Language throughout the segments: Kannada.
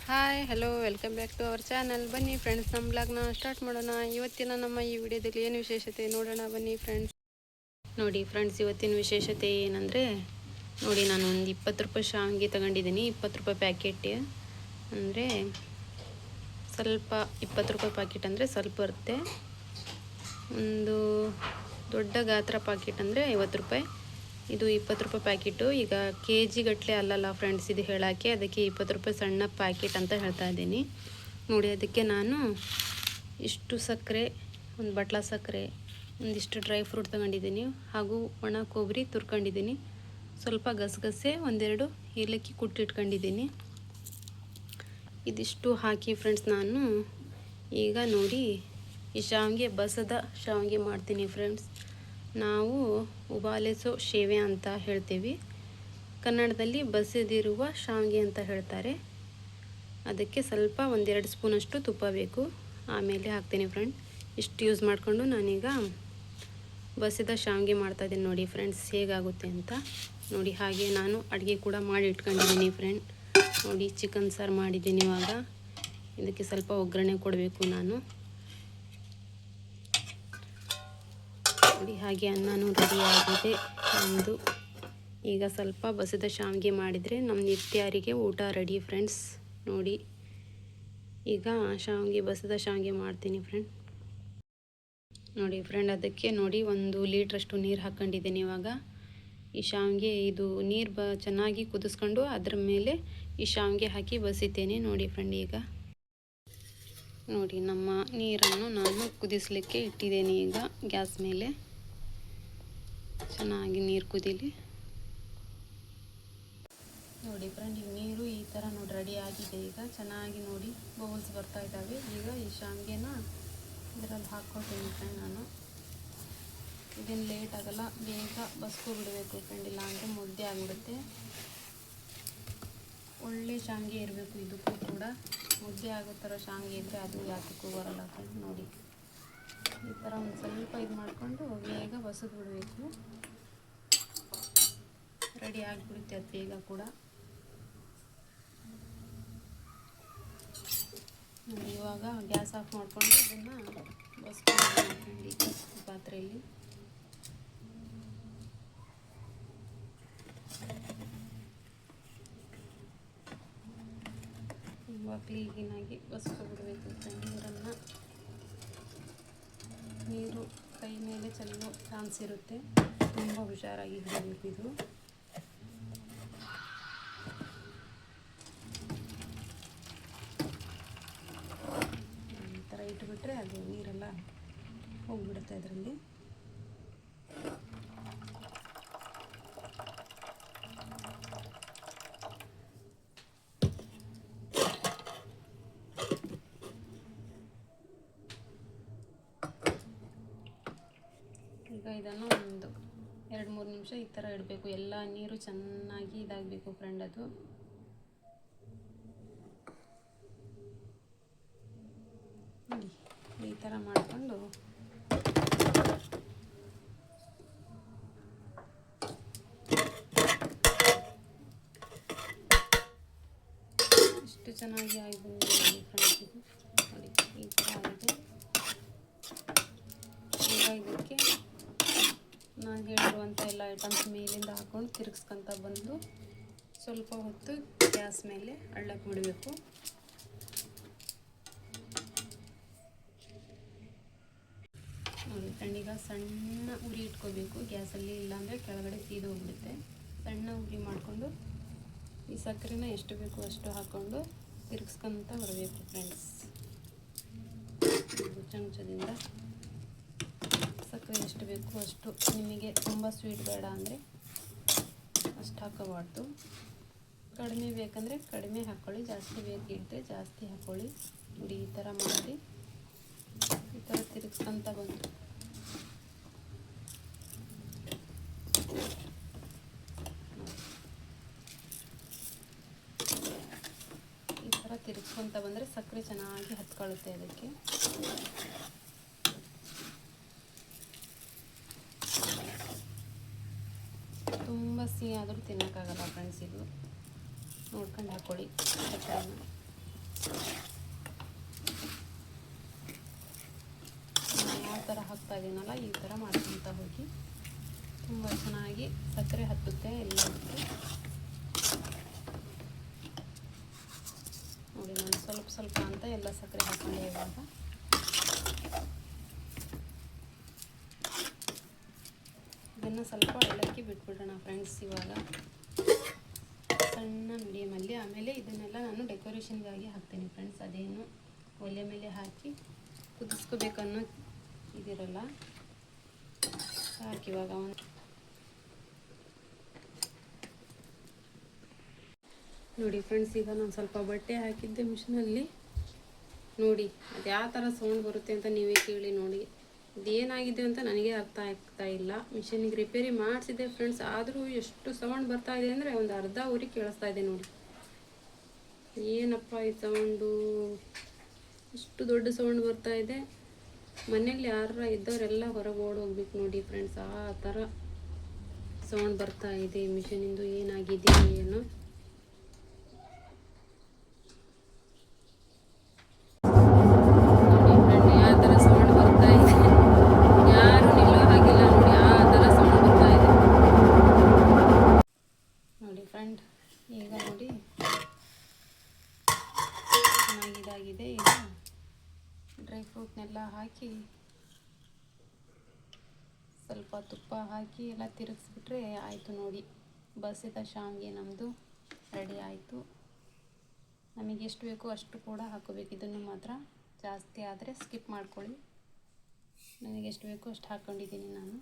Hi hello welcome back to our channel. ಬನ್ನಿ ಫ್ರೆಂಡ್ಸ್, ನಮ್ಮ ಬ್ಲಾಗ್ನ ಸ್ಟಾರ್ಟ್ ಮಾಡೋಣ. ಇವತ್ತಿನ ನಮ್ಮ ಈ ವಿಡಿಯೋದಲ್ಲಿ ಏನು ವಿಶೇಷತೆ ನೋಡೋಣ ಬನ್ನಿ ಫ್ರೆಂಡ್ಸ್. ನೋಡಿ ಫ್ರೆಂಡ್ಸ್, ಇವತ್ತಿನ ವಿಶೇಷತೆ ಏನಂದರೆ ನೋಡಿ, ನಾನು ಒಂದು 20 ರೂಪಾಯಿ ಶಾವಿಗೆ ತಗೊಂಡಿದ್ದೀನಿ. 20 ರೂಪಾಯಿ ಪ್ಯಾಕೆಟ್ ಅಂದರೆ ಸ್ವಲ್ಪ, 20 ರೂಪಾಯಿ ಪ್ಯಾಕೆಟ್ ಅಂದರೆ ಸ್ವಲ್ಪ ಬರುತ್ತೆ. ಒಂದು ದೊಡ್ಡ ಗಾತ್ರ ಪ್ಯಾಕೆಟ್ ಅಂದರೆ 50 ರೂಪಾಯಿ. ಇದು 20 ರೂಪಾಯಿ ಪ್ಯಾಕೆಟು. ಈಗ ಕೆ ಜಿ ಗಟ್ಟಲೆ ಅಲ್ಲಲ್ಲ ಫ್ರೆಂಡ್ಸ್ ಇದು ಹೇಳೋಕ್ಕೆ, ಅದಕ್ಕೆ 20 ರೂಪಾಯಿ ಸಣ್ಣ ಪ್ಯಾಕೆಟ್ ಅಂತ ಹೇಳ್ತಾ ಇದ್ದೀನಿ. ನೋಡಿ, ಅದಕ್ಕೆ ನಾನು ಇಷ್ಟು ಸಕ್ಕರೆ, ಒಂದು ಬಟ್ಲ ಸಕ್ಕರೆ, ಒಂದಿಷ್ಟು ಡ್ರೈ ಫ್ರೂಟ್ ತಗೊಂಡಿದ್ದೀನಿ, ಹಾಗೂ ಒಣ ಕೊಬ್ಬರಿ ತುರ್ಕೊಂಡಿದ್ದೀನಿ, ಸ್ವಲ್ಪ ಗಸಗಸೆ, ಒಂದೆರಡು ಏಲಕ್ಕಿ ಕುಟ್ಟಿಟ್ಕೊಂಡಿದ್ದೀನಿ. ಇದಿಷ್ಟು ಹಾಕಿ ಫ್ರೆಂಡ್ಸ್ ನಾನು ಈಗ ನೋಡಿ ಈ ಶಾವಿಗೆ ಬಸದ ಶಾವಿಗೆ ಮಾಡ್ತೀನಿ ಫ್ರೆಂಡ್ಸ್. ನಾವು ಉಬಾಲೆಸೋ ಶೇವೆ ಅಂತ ಹೇಳ್ತೀವಿ, ಕನ್ನಡದಲ್ಲಿ ಬಸಿದಿರುವ ಶಾವಿಗೆ ಅಂತ ಹೇಳ್ತಾರೆ. ಅದಕ್ಕೆ ಸ್ವಲ್ಪ 1-2 ಸ್ಪೂನಷ್ಟು ತುಪ್ಪ ಬೇಕು, ಆಮೇಲೆ ಹಾಕ್ತೀನಿ ಫ್ರೆಂಡ್. ಇಷ್ಟು ಯೂಸ್ ಮಾಡಿಕೊಂಡು ನಾನೀಗ ಬಸಿದ ಶಾವಿಗೆ ಮಾಡ್ತಾಯಿದ್ದೀನಿ. ನೋಡಿ ಫ್ರೆಂಡ್ಸ್ ಹೇಗಾಗುತ್ತೆ ಅಂತ ನೋಡಿ. ಹಾಗೆ ನಾನು ಅಡುಗೆ ಕೂಡ ಮಾಡಿ ಇಟ್ಕೊಂಡಿದ್ದೀನಿ ಫ್ರೆಂಡ್. ನೋಡಿ, ಚಿಕನ್ ಸಾರು ಮಾಡಿದ್ದೀನಿ. ಇವಾಗ ಇದಕ್ಕೆ ಸ್ವಲ್ಪ ಒಗ್ಗರಣೆ ಕೊಡಬೇಕು ನಾನು. ನೋಡಿ, ಹಾಗೆ ಅನ್ನನೂ ರೆಡಿ ಆಗಿದೆ ನಮ್ಮದು. ಈಗ ಸ್ವಲ್ಪ ಬಸಿದ ಶಾವಿಗೆ ಮಾಡಿದರೆ ನಮ್ಮ ನಿತ್ಯಾರಿಗೆ ಊಟ ರೆಡಿ ಫ್ರೆಂಡ್ಸ್. ನೋಡಿ, ಈಗ ಶಾವಿಗೆ ಬಸಿದ ಶಾವಿಗೆ ಮಾಡ್ತೀನಿ ಫ್ರೆಂಡ್. ನೋಡಿ ಫ್ರೆಂಡ್, ಅದಕ್ಕೆ ನೋಡಿ 1 ಲೀಟ್ರಷ್ಟು ನೀರು ಹಾಕ್ಕೊಂಡಿದ್ದೀನಿ. ಇವಾಗ ಈ ಶಾವಿಗೆ ಇದು ನೀರು ಚೆನ್ನಾಗಿ ಕುದಿಸ್ಕೊಂಡು ಅದ್ರ ಮೇಲೆ ಈ ಶಾವಿಗೆ ಹಾಕಿ ಬಸಿತೇನೆ. ನೋಡಿ ಫ್ರೆಂಡ್, ಈಗ ನೋಡಿ ನಮ್ಮ ನೀರನ್ನು ನಾನು ಕುದಿಸಲಿಕ್ಕೆ ಇಟ್ಟಿದ್ದೇನೆ. ಈಗ ಗ್ಯಾಸ್ ಮೇಲೆ ಚೆನ್ನಾಗಿ ನೀರು ಕುದೀಲಿ. ನೋಡಿ ಫ್ರೆಂಡ್, ಈ ನೀರು ಈ ಥರ ನೋಡಿ ರೆಡಿ ಆಗಿದೆ. ಈಗ ಚೆನ್ನಾಗಿ ನೋಡಿ ಬಬಲ್ಸ್ ಬರ್ತಾ ಇದ್ದಾವೆ. ಈಗ ಈ ಶಾವಿಗೆನ ಇದರಲ್ಲಿ ಹಾಕ್ಕೊಳ್ತೀನಿ ಫ್ರೆಂಡ್ ನಾನು. ಇದೇನು ಲೇಟ್ ಆಗಲ್ಲ, ಬೇಗ ಬಸ್ಕೊಬಿಡಬೇಕು ಫ್ರೆಂಡ್, ಇಲ್ಲ ಅಂದರೆ ಮುದ್ದೆ ಆಗಿಬಿಡುತ್ತೆ. ಒಳ್ಳೆ ಶಾವಿಗೆ ಇರಬೇಕು, ಇದಕ್ಕೂ ಕೂಡ ಮುದ್ದೆ ಆಗೋ ಥರ ಶಾವಿಗೆ ಇದ್ದರೆ ಅದು ಯಾತಕ್ಕೂ ಬರಲ್ಲ ಫ್ರೆಂಡ್. ನೋಡಿ, ಈ ಥರ ಒಂದು ಸ್ವಲ್ಪ ಇದು ಮಾಡಿಕೊಂಡು ಬೇಗ ಬಸಿದು ಬಿಡಬೇಕು. ರೆಡಿ ಆಗಿಬಿಡುತ್ತೆ ಅದು ಬೇಗ ಕೂಡ. ಇವಾಗ ಗ್ಯಾಸ್ ಆಫ್ ಮಾಡಿಕೊಂಡು ಇದನ್ನು ಬಸ್ಕೊಂಡು ಪಾತ್ರೆಯಲ್ಲಿ. ತುಂಬ ಕ್ಲೀನಾಗಿ ಬಸ್ಕೊಬಿಡಬೇಕು ನೀರನ್ನು. ನೀರು ಕೈ ಮೇಲೆ ಚೆಲ್ಲೋ ಚಾನ್ಸ್ ಇರುತ್ತೆ, ತುಂಬ ಹುಷಾರಾಗಿ ಹಿಡಬೇಕು ಇದು. ಈ ಥರ ಇಟ್ಬಿಟ್ರೆ ಅದು ನೀರೆಲ್ಲ ಹೋಗಿಬಿಡುತ್ತೆ ಅದರಲ್ಲಿ. ಈಗ ಇದನ್ನು ಒಂದು 2-3 ನಿಮಿಷ ಈ ಥರ ಇಡಬೇಕು. ಎಲ್ಲ ನೀರು ಚೆನ್ನಾಗಿ ಇದಾಗಬೇಕು ಫ್ರೆಂಡ್. ಅದು ನೋಡಿ ಈ ಥರ ಮಾಡಿಕೊಂಡು ಇಷ್ಟು ಚೆನ್ನಾಗಿ ಆಗಿ ಫ್ರೆಂಡ್ಸ್. ಇದು ನೋಡಿ ಈ ಥರ ಆಗಿದೆ. ಈಗ ಇದಕ್ಕೆ ನಾನು ಹೇಳಿರುವಂಥ ಎಲ್ಲ ಐಟಮ್ಸ್ ಮೇಲಿಂದ ಹಾಕ್ಕೊಂಡು ತಿರುಗಿಸ್ಕೊತ ಬಂದು ಸ್ವಲ್ಪ ಹೊತ್ತು ಗ್ಯಾಸ್ ಮೇಲೆ ಅಳ್ಳಕ್ಕೆ ಬಿಡಬೇಕು. ನೋಡಿ ಫ್ರೆಂಡ್, ಈಗ ಸಣ್ಣ ಉರಿ ಇಟ್ಕೋಬೇಕು ಗ್ಯಾಸಲ್ಲಿ, ಇಲ್ಲಾಂದರೆ ಕೆಳಗಡೆ ಸೀದು ಹೋಗ್ಬಿಡುತ್ತೆ. ಸಣ್ಣ ಉರಿ ಮಾಡಿಕೊಂಡು ಈ ಸಕ್ಕರೆನ ಎಷ್ಟು ಬೇಕು ಅಷ್ಟು ಹಾಕ್ಕೊಂಡು ತಿರುಗಿಸ್ಕೊತ ಬರಬೇಕು ಫ್ರೆಂಡ್ಸ್. ಚಮಚದಿಂದ ಸಕ್ಕರೆ ಎಷ್ಟು ಬೇಕು ಅಷ್ಟು, ನಿಮಗೆ ತುಂಬ ಸ್ವೀಟ್ ಬೇಡ ಅಂದರೆ ಅಷ್ಟು ಹಾಕೋಬಾರ್ದು. ಕಡಿಮೆ ಬೇಕಂದರೆ ಕಡಿಮೆ ಹಾಕ್ಕೊಳ್ಳಿ, ಜಾಸ್ತಿ ಬೇಕಿದ್ದರೆ ಜಾಸ್ತಿ ಹಾಕ್ಕೊಳ್ಳಿ. ನೋಡಿ ಈ ಥರ ಮಾಡಿ ಈ ಥರ ತಿರುಗಿಸ್ಕೊತ ಬಂದು ಈ ಥರ ತಿರುಗಿಸ್ಕೊತ ಬಂದರೆ ಸಕ್ಕರೆ ಚೆನ್ನಾಗಿ ಹತ್ಕೊಳ್ಳುತ್ತೆ ಅದಕ್ಕೆ. ತುಂಬ ಸಿಹಿ ಆದರೂ ತಿನ್ನೋಕ್ಕಾಗಲ್ಲ ಫ್ರೆಂಡ್ಸ್. ಇದು ನೋಡ್ಕೊಂಡು ಹಾಕ್ಕೊಳ್ಳಿ ಸಕ್ಕರೆನ. ಚೆನ್ನಾಗಿ ಸಕ್ಕರೆ ಹತ್ತುತ್ತೆ ಎಲ್ಲದಕ್ಕೆ. ನೋಡಿ ನಾನು ಸ್ವಲ್ಪ ಸ್ವಲ್ಪ ಅಂತ ಎಲ್ಲ ಸಕ್ಕರೆ ಹಾಕೊಂಡೆ. ಇವಾಗ ಇದನ್ನು ಸ್ವಲ್ಪ ಏಲಕ್ಕಿ ಬಿಟ್ಬಿಡೋಣ ಫ್ರೆಂಡ್ಸ್. ಇವಾಗ ಸಣ್ಣ ಮೀಡಿಯಮಲ್ಲಿ. ಆಮೇಲೆ ಇದನ್ನೆಲ್ಲ ನಾನು ಡೆಕೋರೇಷನ್ಗಾಗಿ ಹಾಕ್ತೀನಿ ಫ್ರೆಂಡ್ಸ್. ಅದೇನು ಒಲೆ ಮೇಲೆ ಹಾಕಿ ಕುದಿಸ್ಕೋಬೇಕನ್ನೋ ಇದಿರಲ್ಲ. ಹಾಕಿ ಇವಾಗ ನೋಡಿ ಫ್ರೆಂಡ್ಸ್, ಈಗ ನಾನು ಸ್ವಲ್ಪ ಬಟ್ಟೆ ಹಾಕಿದ್ದೆ ಮಿಷಿನಲ್ಲಿ. ನೋಡಿ ಅದು ಯಾವ ಥರ ಸೌಂಡ್ ಬರುತ್ತೆ ಅಂತ ನೀವೇ ಕೇಳಿ ನೋಡಿ. ಇದೇನಾಗಿದೆ ಅಂತ ನನಗೆ ಅರ್ಥ ಆಗ್ತಾ ಇಲ್ಲ. ಮಿಷಿನಿಗೆ ರಿಪೇರಿ ಮಾಡಿಸಿದೆ ಫ್ರೆಂಡ್ಸ್, ಆದರೂ ಎಷ್ಟು ಸೌಂಡ್ ಬರ್ತಾ ಇದೆ ಅಂದರೆ ಒಂದು ಅರ್ಧ ಊರಿಗೆ ಕೇಳಿಸ್ತಾ ಇದೆ ನೋಡಿ. ಏನಪ್ಪ ಈ ಸೌಂಡು, ಇಷ್ಟು ದೊಡ್ಡ ಸೌಂಡ್ ಬರ್ತಾ ಇದೆ. ಮನೇಲಿ ಯಾರ ಇದ್ದವರೆಲ್ಲ ಹೊರಗೆ ಓಡಿ ಹೋಗ್ಬೇಕು ನೋಡಿ ಫ್ರೆಂಡ್ಸ್. ಆ ಥರ ಸೌಂಡ್ ಬರ್ತಾ ಇದೆ ಮಿಷಿನಿಂದು. ಏನಾಗಿದೆ ಏನೋ. ಈಗ ನೋಡಿ ಚೆನ್ನಾಗಿದಾಗಿದೆ. ಈಗ ಡ್ರೈ ಫ್ರೂಟ್ನೆಲ್ಲ ಹಾಕಿ ಸ್ವಲ್ಪ ತುಪ್ಪ ಹಾಕಿ ಎಲ್ಲ ತಿರುಗಿಸ್ಬಿಟ್ರೆ ಆಯಿತು ನೋಡಿ. ಬಸಿದ ಶಾವಿಗೆ ನಮ್ಮದು ರೆಡಿ ಆಯಿತು. ನಮಗೆ ಎಷ್ಟು ಬೇಕೋ ಅಷ್ಟು ಕೂಡ ಹಾಕೋಬೇಕು. ಇದನ್ನು ಮಾತ್ರ ಜಾಸ್ತಿ ಆದರೆ ಸ್ಕಿಪ್ ಮಾಡ್ಕೊಳ್ಳಿ. ನನಗೆ ಎಷ್ಟು ಬೇಕೋ ಅಷ್ಟು ಹಾಕ್ಕೊಂಡಿದ್ದೀನಿ ನಾನು.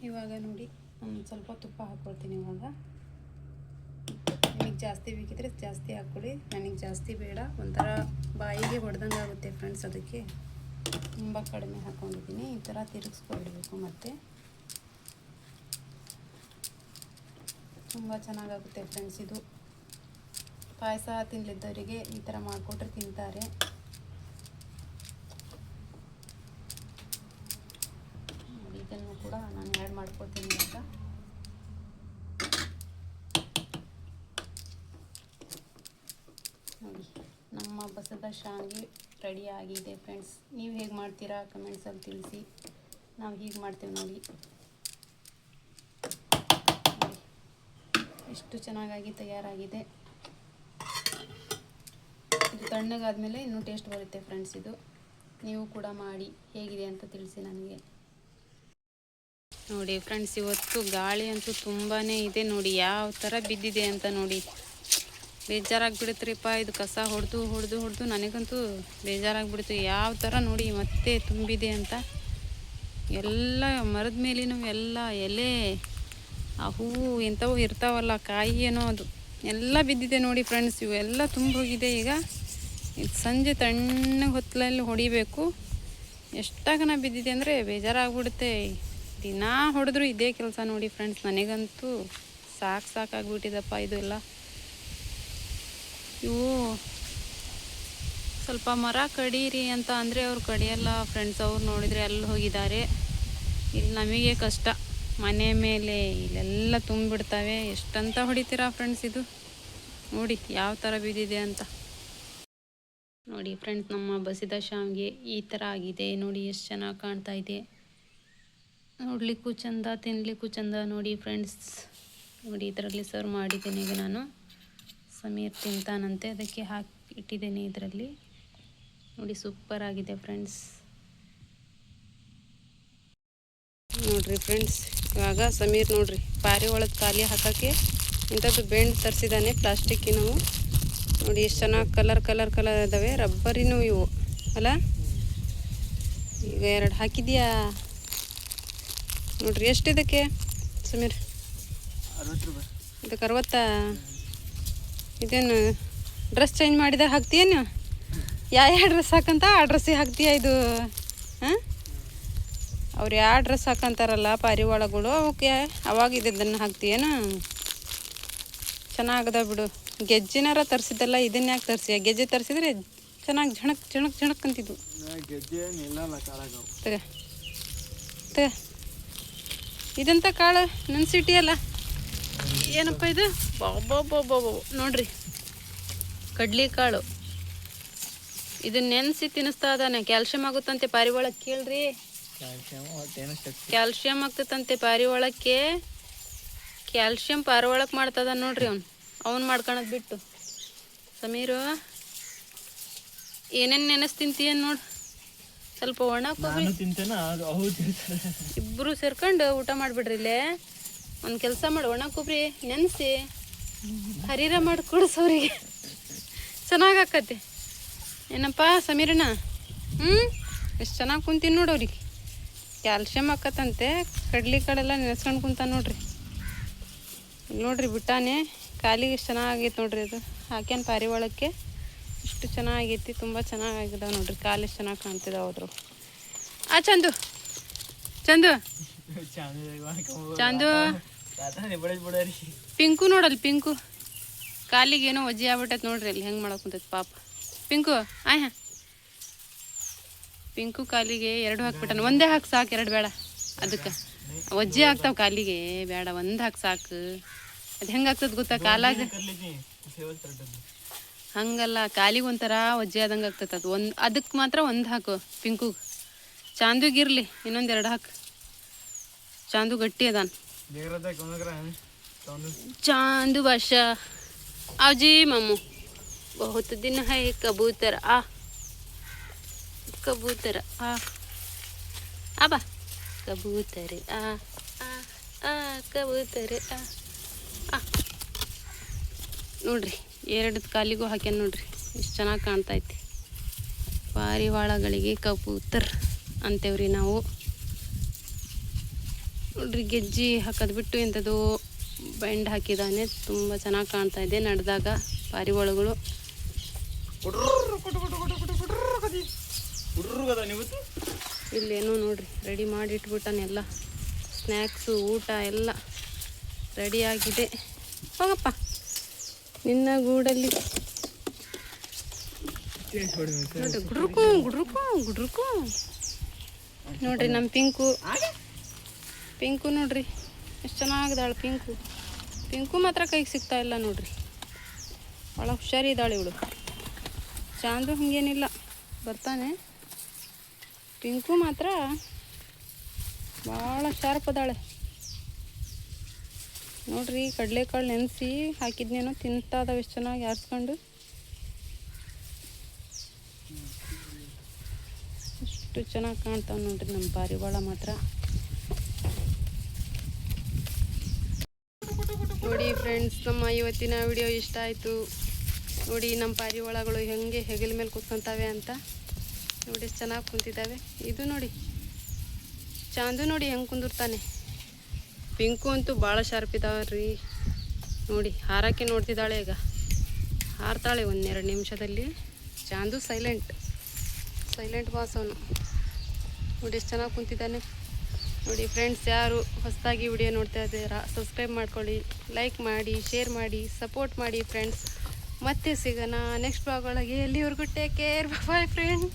ಇವಾಗ ನೋಡಿ ನಾನು ಸ್ವಲ್ಪ ತುಪ್ಪ ಹಾಕ್ಕೊಳ್ತೀನಿ. ಇವಾಗ ನಿಮಗೆ ಜಾಸ್ತಿ ಬೇಕಿದ್ರೆ ಜಾಸ್ತಿ ಹಾಕ್ಕೊಳ್ಳಿ. ನನಗೆ ಜಾಸ್ತಿ ಬೇಡ, ಒಂಥರ ಬಾಯಿಗೆ ಹೊಡೆದಂಗೆ ಆಗುತ್ತೆ ಫ್ರೆಂಡ್ಸ್. ಅದಕ್ಕೆ ತುಂಬ ಕಡಿಮೆ ಹಾಕ್ಕೊಂಡಿದ್ದೀನಿ. ಈ ಥರ ತಿರುಗಿಸ್ಕೊಳ್ಬೇಕು. ಮತ್ತು ತುಂಬ ಚೆನ್ನಾಗಾಗುತ್ತೆ ಫ್ರೆಂಡ್ಸ್. ಇದು ಪಾಯಸ ತಿನ್ನಲಿದ್ದವರಿಗೆ ಈ ಥರ ಮಾಡಿಕೊಟ್ರೆ ತಿಂತಾರೆ. ಇದನ್ನು ಕೂಡ ನಾನು ಆ್ಯಡ್ ಮಾಡ್ಕೊಳ್ತೀನಿ. ಇವಾಗ ನೋಡಿ ನಮ್ಮ ಬಸದ ಶಾವಿಗೆ ರೆಡಿ ಆಗಿದೆ ಫ್ರೆಂಡ್ಸ್. ನೀವು ಹೇಗೆ ಮಾಡ್ತೀರಾ ಕಮೆಂಟ್ಸಲ್ಲಿ ತಿಳಿಸಿ. ನಾವು ಹೀಗೆ ಮಾಡ್ತೇವೆ ನೋಡಿ. ಎಷ್ಟು ಚೆನ್ನಾಗಿ ತಯಾರಾಗಿದೆ. ಇದು ತಣ್ಣಗಾದ್ಮೇಲೆ ಇನ್ನೂ ಟೇಸ್ಟ್ ಬರುತ್ತೆ ಫ್ರೆಂಡ್ಸ್. ಇದು ನೀವು ಕೂಡ ಮಾಡಿ ಹೇಗಿದೆ ಅಂತ ತಿಳಿಸಿ ನನಗೆ. ನೋಡಿ ಫ್ರೆಂಡ್ಸ್, ಇವತ್ತು ಗಾಳಿ ಅಂತೂ ತುಂಬಾ ಇದೆ ನೋಡಿ. ಯಾವ ಥರ ಬಿದ್ದಿದೆ ಅಂತ ನೋಡಿ. ಬೇಜಾರಾಗಿಬಿಡುತ್ರಿಪ್ಪ. ಇದು ಕಸ ಹೊಡೆದು ನನಗಂತೂ ಬೇಜಾರಾಗಿಬಿಡ್ತು. ಯಾವ ಥರ ನೋಡಿ ಮತ್ತೆ ತುಂಬಿದೆ ಅಂತ. ಎಲ್ಲ ಮರದ ಮೇಲಿನೂ ಎಲ್ಲ ಎಲೆ, ಆ ಹೂವು ಎಂಥವು ಇರ್ತಾವಲ್ಲ, ಕಾಯಿ ಏನೋ ಅದು ಎಲ್ಲ ಬಿದ್ದಿದೆ ನೋಡಿ ಫ್ರೆಂಡ್ಸ್. ಇವೆಲ್ಲ ತುಂಬೋಗಿದೆ. ಈಗ ಇದು ಸಂಜೆ ತಣ್ಣಗೆ ಹೊತ್ತಲಲ್ಲಿ ಹೊಡಿಬೇಕು. ಎಷ್ಟಾಗನ ಬಿದ್ದಿದೆ ಅಂದರೆ ಬೇಜಾರಾಗ್ಬಿಡುತ್ತೆ. ದಿನ ಹೊಡೆದ್ರು ಇದೇ ಕೆಲಸ ನೋಡಿ ಫ್ರೆಂಡ್ಸ್. ನನಗಂತೂ ಸಾಕಾಗ್ಬಿಟ್ಟಿದಪ್ಪ ಇದೆಲ್ಲ. ಇವು ಸ್ವಲ್ಪ ಮರ ಕಡೀರಿ ಅಂತ ಅಂದರೆ ಅವ್ರು ಕಡಿಯಲ್ಲ ಫ್ರೆಂಡ್ಸ್. ಅವ್ರು ನೋಡಿದರೆ ಅಲ್ಲಿ ಹೋಗಿದ್ದಾರೆ. ಇಲ್ಲಿ ನಮಗೆ ಕಷ್ಟ. ಮನೆ ಮೇಲೆ ಇಲ್ಲೆಲ್ಲ ತುಂಬಿಬಿಡ್ತವೆ. ಎಷ್ಟಂತ ಹೊಡಿತೀರಾ ಫ್ರೆಂಡ್ಸ್. ಇದು ನೋಡಿ ಯಾವ ಥರ ಬಿದ್ದಿದೆ ಅಂತ. ನೋಡಿ ಫ್ರೆಂಡ್ಸ್, ನಮ್ಮ ಬಸಿದ ಶಾವಿಗೆ ಈ ಥರ ಆಗಿದೆ ನೋಡಿ. ಎಷ್ಟು ಚೆನ್ನಾಗಿ ಕಾಣ್ತಾ ಇದೆ. ನೋಡಲಿಕ್ಕೂ ಚಂದ, ತಿನ್ನಲಿಕ್ಕೂ ಚಂದ ನೋಡಿ ಫ್ರೆಂಡ್ಸ್. ನೋಡಿ ಇದರಲ್ಲಿ ಸರ್ವ್ ಮಾಡಿದ್ದೀನಿ. ಈಗ ನಾನು ಸಮೀರ್ ತಿಂತಾನಂತೆ, ಅದಕ್ಕೆ ಹಾಕಿ ಇಟ್ಟಿದ್ದೀನಿ ಇದರಲ್ಲಿ. ನೋಡಿ ಸೂಪರ್ ಆಗಿದೆ ಫ್ರೆಂಡ್ಸ್. ನೋಡಿರಿ ಫ್ರೆಂಡ್ಸ್, ಇವಾಗ ಸಮೀರ್ ನೋಡಿರಿ ಪಾರಿ ಖಾಲಿ ಹಾಕೋಕ್ಕೆ ಇಂಥದ್ದು ಬೆಂಡ್ ತರಿಸಿದ್ದಾನೆ ಪ್ಲಾಸ್ಟಿಕ್ಕಿನವು. ನೋಡಿ ಎಷ್ಟು ಚೆನ್ನಾಗಿ ಕಲರ್ ಇದ್ದಾವೆ. ರಬ್ಬರಿನೂ ಇವು ಅಲ್ಲ. ಈಗ 2 ಹಾಕಿದ್ಯಾ ನೋಡ್ರಿ. ಎಷ್ಟು ಇದಕ್ಕೆ ಸಮೀರ್? 60 ರೂಪಾಯಿ. ಇದಕ್ಕೆ 60. ಇದೇನು ಡ್ರೆಸ್ ಚೇಂಜ್ ಮಾಡಿದಾಗ ಹಾಕ್ತೀಯೇನು? ಯಾವ ಡ್ರೆಸ್ ಹಾಕಂತ ಆ ಡ್ರೆಸ್ಸಿಗೆ ಹಾಕ್ತೀಯ ಇದು? ಹಾಂ, ಅವ್ರು ಯಾವ ಡ್ರೆಸ್ ಹಾಕಂತಾರಲ್ಲ ಪಾರಿವಾಳಗಳು, ಅವಕ್ಕೆ ಅವಾಗ ಇದನ್ನು ಹಾಕ್ತೀಯೇನು? ಚೆನ್ನಾಗದ ಬಿಡು. ಗೆಜ್ಜಿನಾರ ತರಿಸಿದ್ದಲ್ಲ, ಇದನ್ನ ಯಾಕೆ ತರಿಸಿ? ಗೆಜ್ಜೆ ತರಿಸಿದ್ರೆ ಚೆನ್ನಾಗಿ ಝಣಕ್ ಅಂತಿದ್ವು. ತಗ ಇದಂತ ಕಾಳು ನೆನ್ಸಿಟ್ಟಿಯಲ್ಲ. ಏನಪ್ಪ ಇದು? ಬಾಬಾ ನೋಡ್ರಿ ಕಡ್ಲಿಕಾಳು ಇದನ್ನ ನೆನೆಸಿ ತಿನ್ನಿಸ್ತಾ ಇದ್ದಾನೆ. ಕ್ಯಾಲ್ಶಿಯಂ ಆಗುತ್ತಂತೆ ಪಾರಿವಾಳಕ್ಕೆ, ಕೇಳ್ರಿ. ಕ್ಯಾಲ್ಶಿಯಂ ಆಗ್ತದಂತೆ ಪಾರಿವಾಳಕ್ಕೆ. ಕ್ಯಾಲ್ಶಿಯಂ ಪಾರಿವಾಳಕ್ಕೆ ಮಾಡ್ತದ ನೋಡ್ರಿ. ಅವ್ನು ಮಾಡ್ಕೊಳೋದು ಬಿಟ್ಟು. ಸಮೀರು ಏನೇನು ನೆನೆಸ್ ತಿಂತೀಯ ನೋಡು. ಸ್ವಲ್ಪ ಒಣ ಕೊಬ್ಬರಿ ಇಬ್ಬರು ಸೇರ್ಕೊಂಡು ಊಟ ಮಾಡಿಬಿಡ್ರಿ. ಇಲ್ಲೇ ಒಂದು ಕೆಲಸ ಮಾಡಿ, ಒಣ ಕೊಬ್ಬರಿ ನೆನೆಸಿ ಹರಿರ ಮಾಡಿ ಕೊಡಿಸೋರಿಗೆ ಚೆನ್ನಾಗಿ ಆಕತಿ. ಏನಪ್ಪ ಸಮೀರಣ್ಣ? ಎಷ್ಟು ಚೆನ್ನಾಗಿ ಕುಂತೀನಿ ನೋಡಿ. ಅವ್ರಿಗೆ ಕ್ಯಾಲ್ಶಿಯಂ ಆಕತ್ತಂತೆ. ಕಡ್ಲಿಕಾಳೆಲ್ಲ ನೆನೆಸ್ಕೊಂಡು ಕುಂತಾನೆ ನೋಡ್ರಿ. ನೋಡ್ರಿ ಬಿಟ್ಟಾನೆ ಕಾಲಿಗೆ ಎಷ್ಟು ಚೆನ್ನಾಗೈತೆ ನೋಡ್ರಿ. ಅದು ಹಾಕ್ಯಾನ ಪಾರಿವಾಳಕ್ಕೆ. ಇಷ್ಟು ಚೆನ್ನಾಗೈತಿ, ತುಂಬ ಚೆನ್ನಾಗಿದಾವೆ ನೋಡ್ರಿ. ಕಾಲು ಎಷ್ಟು ಚೆನ್ನಾಗಿ ಕಾಣ್ತಿದಾವೆ ಅವ್ರು. ಚಂದು ಚಂದು ಚಂದು ಪಿಂಕು ನೋಡಲ್ಲಿ. ಪಿಂಕು ಕಾಲಿಗೆ ಏನೋ ಒಜ್ಜೆ ಆಗ್ಬಿಟ್ಟೈತೆ ನೋಡ್ರಿ. ಅಲ್ಲಿ ಹೆಂಗೆ ಮಾಡಕ್ಕೆ ಕುಂತೈತೆ ಪಾಪ. ಪಿಂಕು ಪಿಂಕು ಕಾಲಿಗೆ 2 ಹಾಕ್ಬಿಟ್ಟಾನ. ಒಂದೇ ಹಾಕಿ ಸಾಕು, 2 ಬೇಡ. ಅದಕ್ಕೆ ಒಜ್ಜೆ ಆಗ್ತಾವ ಕಾಲಿಗೆ. ಬೇಡ, 1 ಹಾಕಿ ಸಾಕು. ಅದು ಹೆಂಗೆ ಆಗ್ತದೆ ಗೊತ್ತಾ ಕಾಲಾಗ? ಹಂಗಲ್ಲ, ಕಾಲಿಗೆ ಒಂಥರ ಒಜ್ಜೆ ಆದಂಗೆ ಆಗ್ತದೆ ಅದು. ಅದಕ್ಕೆ ಮಾತ್ರ 1 ಹಾಕು ಪಿಂಕು. ಚಾಂದುಗಿರ್ಲಿ ಇನ್ನೊಂದು 2 ಹಾಕು. ಚಾಂದು ಗಟ್ಟಿ ಅದಾನ. चांदू बादशाह आओ जी मामू, बहुत दिन है कबूतर आ, कबूतर आ, आबा कबूतर आ आ आ कबूतर आ आ ನೋಡ್ರಿ. 2 ಕಾಲಿಗೂ ಹಾಕ್ಯಾನ ನೋಡ್ರಿ. ಎಷ್ಟು ಚೆನ್ನಾಗಿ ಕಾಣ್ತಾ ಐತಿ. ಪಾರಿವಾಳಗಳಿಗೆ ಕಬೂತರ್ ಅಂತೇವ್ರಿ ನಾವು. ನೋಡ್ರಿ, ಗೆಜ್ಜಿ ಹಾಕೋದು ಬಿಟ್ಟು ಇಂಥದ್ದು ಬೆಂಡ್ ಹಾಕಿದ್ದಾನೆ. ತುಂಬ ಚೆನ್ನಾಗಿ ಕಾಣ್ತಾ ಇದೆ. ನಡೆದಾಗ ಪಾರಿವಾಳಗಳು ಇಲ್ಲೇನೋ ನೋಡ್ರಿ ರೆಡಿ ಮಾಡಿ ಇಟ್ಬಿಟ್ಟಾನೆ. ಎಲ್ಲ ಸ್ನ್ಯಾಕ್ಸು ಊಟ ಎಲ್ಲ ರೆಡಿಯಾಗಿದೆ. ಹೋಗಪ್ಪ ನಿನ್ನ ಗೂಡಲ್ಲಿ. ನೋಡ್ರಿ ಗುಡ್ರುಕು ಗುಡ್ರುಕು ಗುಡ್ರುಕು. ನೋಡ್ರಿ ನಮ್ಮ ಪಿಂಕು ನೋಡ್ರಿ ಎಷ್ಟು ಚೆನ್ನಾಗಿದ್ದಾಳೆ. ಪಿಂಕು ಮಾತ್ರ ಕೈಗೆ ಸಿಗ್ತಾ ಇಲ್ಲ ನೋಡ್ರಿ. ಭಾಳ ಹುಷಾರಿದ್ದಾಳೆ ಇವಳು. ಚಾಂದು ಹಂಗೇನಿಲ್ಲ, ಬರ್ತಾನೆ. ಪಿಂಕು ಮಾತ್ರ ಭಾಳ ಶಾರ್ಪ್ ಅದಾಳೆ ನೋಡ್ರಿ. ಕಡಲೆಕಾಳು ನೆನೆಸಿ ಹಾಕಿದ್ನೇನೋ ತಿಂತಾ ಇದಾವೆ ಎಷ್ಟು ಚೆನ್ನಾಗಿ ಆರಿಸ್ಕೊಂಡು. ಎಷ್ಟು ಚೆನ್ನಾಗಿ ಕಾಣ್ತಾವೆ ನೋಡ್ರಿ ನಮ್ಮ ಪಾರಿವಾಳ ಮಾತ್ರ. ನೋಡಿ ಫ್ರೆಂಡ್ಸ್, ನಮ್ಮ ಇವತ್ತಿನ ವಿಡಿಯೋ ಇಷ್ಟ ಆಯಿತು. ನೋಡಿ ನಮ್ಮ ಪಾರಿವಾಳಗಳು ಹೆಂಗೆ ಹೆಗಲ ಮೇಲೆ ಕೂತ್ಕೊಂತಾವೆ ಅಂತ. ನೋಡಿ ಎಷ್ಟು ಚೆನ್ನಾಗಿ ಕುಂತಿದ್ದಾವೆ. ಇದು ನೋಡಿ ಚಾಂದು ನೋಡಿ ಹೆಂಗೆ ಕುಂದಿರ್ತಾನೆ. ಪಿಂಕು ಅಂತೂ ಭಾಳ ಶಾರ್ಪ್ ಇದ್ದಾವೆ ರೀ. ನೋಡಿ ಹಾರಕ್ಕೆ ನೋಡ್ತಿದ್ದಾಳೆ. ಈಗ ಹಾರ್ತಾಳೆ 1-2 ನಿಮಿಷದಲ್ಲಿ. ಚಾಂದು ಸೈಲೆಂಟ್ ಬಾಸ್ ಅವನು. ನೋಡಿ ಎಷ್ಟು ಚೆನ್ನಾಗಿ ಕುಂತಿದ್ದಾನೆ. ನೋಡಿ ಫ್ರೆಂಡ್ಸ್, ಯಾರು ಹೊಸದಾಗಿ ವಿಡಿಯೋ ನೋಡ್ತಾ ಇದ್ದೀರಾ ಸಬ್ಸ್ಕ್ರೈಬ್ ಮಾಡ್ಕೊಳ್ಳಿ, ಲೈಕ್ ಮಾಡಿ, ಶೇರ್ ಮಾಡಿ, ಸಪೋರ್ಟ್ ಮಾಡಿ ಫ್ರೆಂಡ್ಸ್. ಮತ್ತೆ ಸಿಗೋಣ ನೆಕ್ಸ್ಟ್ ಬ್ಲಾಗ್ ಒಳಗೆ. ಎಲ್ಲಿವರೆಗೂ ಟೇಕ್ ಕೇರ್, ಬಾಯ್ ಫ್ರೆಂಡ್.